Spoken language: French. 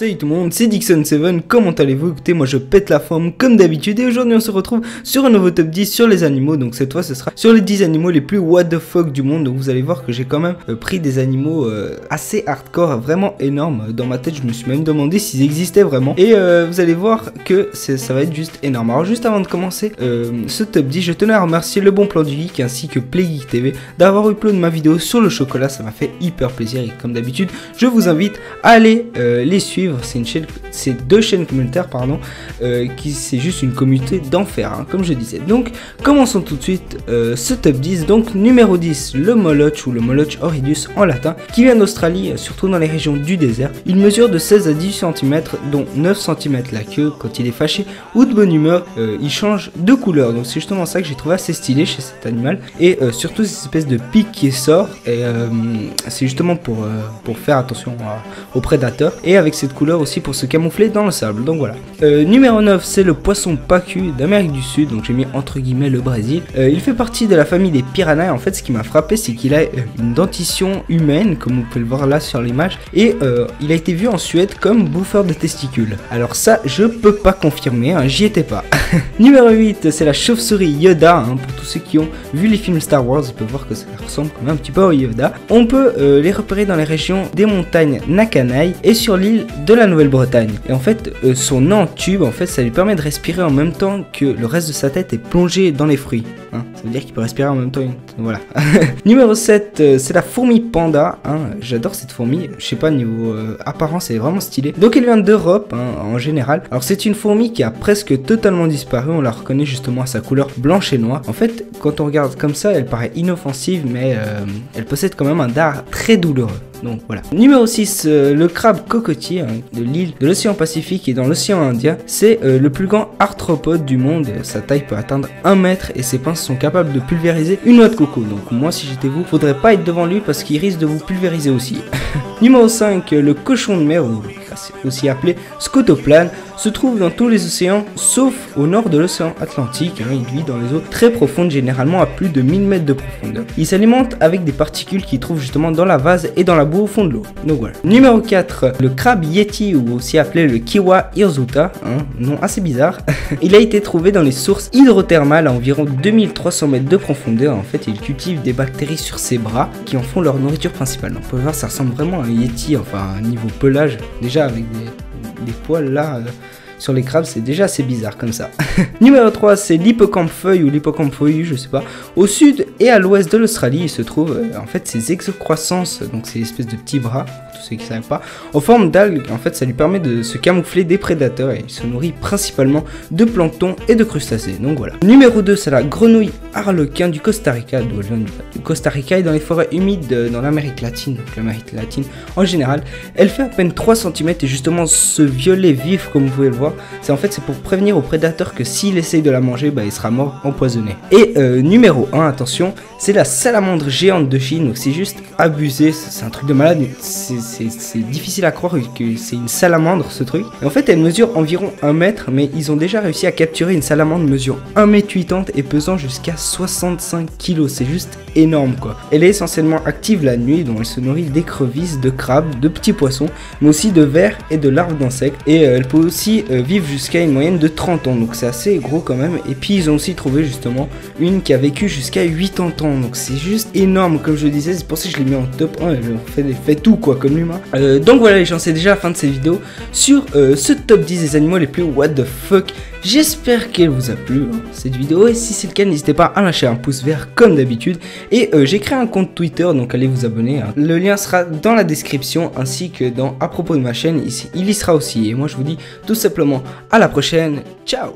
Salut tout le monde, c'est Dixon7, comment allez-vous? Écoutez, moi je pète la forme comme d'habitude et aujourd'hui on se retrouve sur un nouveau top 10 sur les animaux. Donc cette fois ce sera sur les 10 animaux les plus what the fuck du monde. Donc vous allez voir que j'ai quand même pris des animaux assez hardcore, vraiment énormes. Dans ma tête je me suis même demandé s'ils existaient vraiment. Et vous allez voir que ça va être juste énorme. Alors juste avant de commencer ce top 10, je tenais à remercier Le Bon Plan du Geek ainsi que PlayGeek TV d'avoir upload ma vidéo sur le chocolat. Ça m'a fait hyper plaisir et comme d'habitude je vous invite à aller les suivre. C'est deux chaînes communautaires qui c'est juste une communauté d'enfer comme je disais. Donc commençons tout de suite ce top 10. Donc numéro 10, le Moloch ou le Moloch horridus en latin, qui vient d'Australie, surtout dans les régions du désert. Il mesure de 16 à 18 cm, dont 9 cm la queue. Quand il est fâché ou de bonne humeur, il change de couleur. Donc c'est justement ça que j'ai trouvé assez stylé chez cet animal. Et surtout cette espèce de pic qui sort, et c'est justement pour faire attention aux prédateurs, et avec cette couleur aussi pour se camoufler dans le sable. Donc voilà. Numéro 9, c'est le poisson pacu d'Amérique du Sud, donc j'ai mis entre guillemets le Brésil. Il fait partie de la famille des piranhas. En fait ce qui m'a frappé c'est qu'il a une dentition humaine comme vous pouvez le voir là sur l'image, et il a été vu en Suède comme bouffeur de testicules. Alors ça je peux pas confirmer, j'y étais pas. Numéro 8, c'est la chauve-souris Yoda, pour tous ceux qui ont vu les films Star Wars, ils peuvent voir que ça ressemble quand même un petit peu au Yoda. On peut les repérer dans les régions des montagnes Nakanai et sur l'île de la Nouvelle-Bretagne. Et en fait son nez en tube, en fait ça lui permet de respirer en même temps que le reste de sa tête est plongé dans les fruits. Ça veut dire qu'il peut respirer en même temps. Voilà. Numéro 7, c'est la fourmi panda. J'adore cette fourmi. Je sais pas, niveau apparence, elle est vraiment stylée. Donc elle vient d'Europe en général. Alors c'est une fourmi qui a presque totalement disparu. On la reconnaît justement à sa couleur blanche et noire. En fait, quand on regarde comme ça, elle paraît inoffensive, mais elle possède quand même un dard très douloureux. Donc voilà. Numéro 6, le crabe cocotier de l'île de l'océan Pacifique et dans l'océan Indien. C'est le plus grand arthropode du monde. Sa taille peut atteindre 1 mètre et ses pinces sont capables de pulvériser une noix de coco. Donc moi si j'étais vous, faudrait pas être devant lui parce qu'il risque de vous pulvériser aussi. Numéro 5, le cochon de mer, ou aussi appelé scotoplane, se trouve dans tous les océans sauf au nord de l'océan Atlantique. Il vit dans les eaux très profondes, généralement à plus de 1000 mètres de profondeur. Il s'alimente avec des particules qu'il trouve justement dans la vase et dans la boue au fond de l'eau. Donc voilà. Numéro 4, le crabe yeti, ou aussi appelé le kiwa hirsuta, nom assez bizarre. Il a été trouvé dans les sources hydrothermales à environ 2300 mètres de profondeur. En fait il cultive des bactéries sur ses bras qui en font leur nourriture principale. Donc, on peut voir ça ressemble vraiment à un yeti, enfin niveau pelage, déjà avec des poils là sur les crabes, c'est déjà assez bizarre comme ça. Numéro 3, c'est l'hippocampe feuille ou l'hippocampe feuillu, je sais pas. Au sud et à l'ouest de l'Australie, il se trouve en fait ces exocroissances, donc ces espèces de petits bras, pour tous ceux qui ne savent pas, en forme d'algues. En fait ça lui permet de se camoufler des prédateurs et il se nourrit principalement de plancton et de crustacés. Donc voilà. Numéro 2, c'est la grenouille arlequin du Costa Rica, d'où elle vient du Costa Rica et dans les forêts humides dans l'Amérique latine, donc l'Amérique latine en général. Elle fait à peine 3 cm et justement ce violet vif comme vous pouvez le voir, c'est pour prévenir aux prédateurs que s'il essaye de la manger, il sera mort empoisonné. Et numéro 1, attention, c'est la salamandre géante de Chine. Donc c'est juste abusé, c'est un truc de malade. C'est difficile à croire que c'est une salamandre ce truc. Et en fait elle mesure environ 1 mètre, mais ils ont déjà réussi à capturer une salamandre mesurant 1,80 m et pesant jusqu'à 65 kg. C'est juste énorme quoi. Elle est essentiellement active la nuit, dont elle se nourrit d'écrevisses, de crabes, de petits poissons, mais aussi de vers et de larves d'insectes. Et elle peut aussi vivre jusqu'à une moyenne de 30 ans, donc c'est assez gros quand même. Et puis ils ont aussi trouvé justement une qui a vécu jusqu'à 80 ans, donc c'est juste énorme comme je disais, c'est pour ça que je l'ai mis en top 1, elle fait tout quoi comme l'humain. Donc voilà les gens, c'est déjà la fin de cette vidéo sur ce top 10 des animaux les plus what the fuck. J'espère qu'elle vous a plu cette vidéo, et si c'est le cas n'hésitez pas à lâcher un pouce vert comme d'habitude. Et j'ai créé un compte Twitter, donc allez vous abonner, le lien sera dans la description ainsi que dans à propos de ma chaîne, ici il y sera aussi. Et moi je vous dis tout simplement à la prochaine, ciao.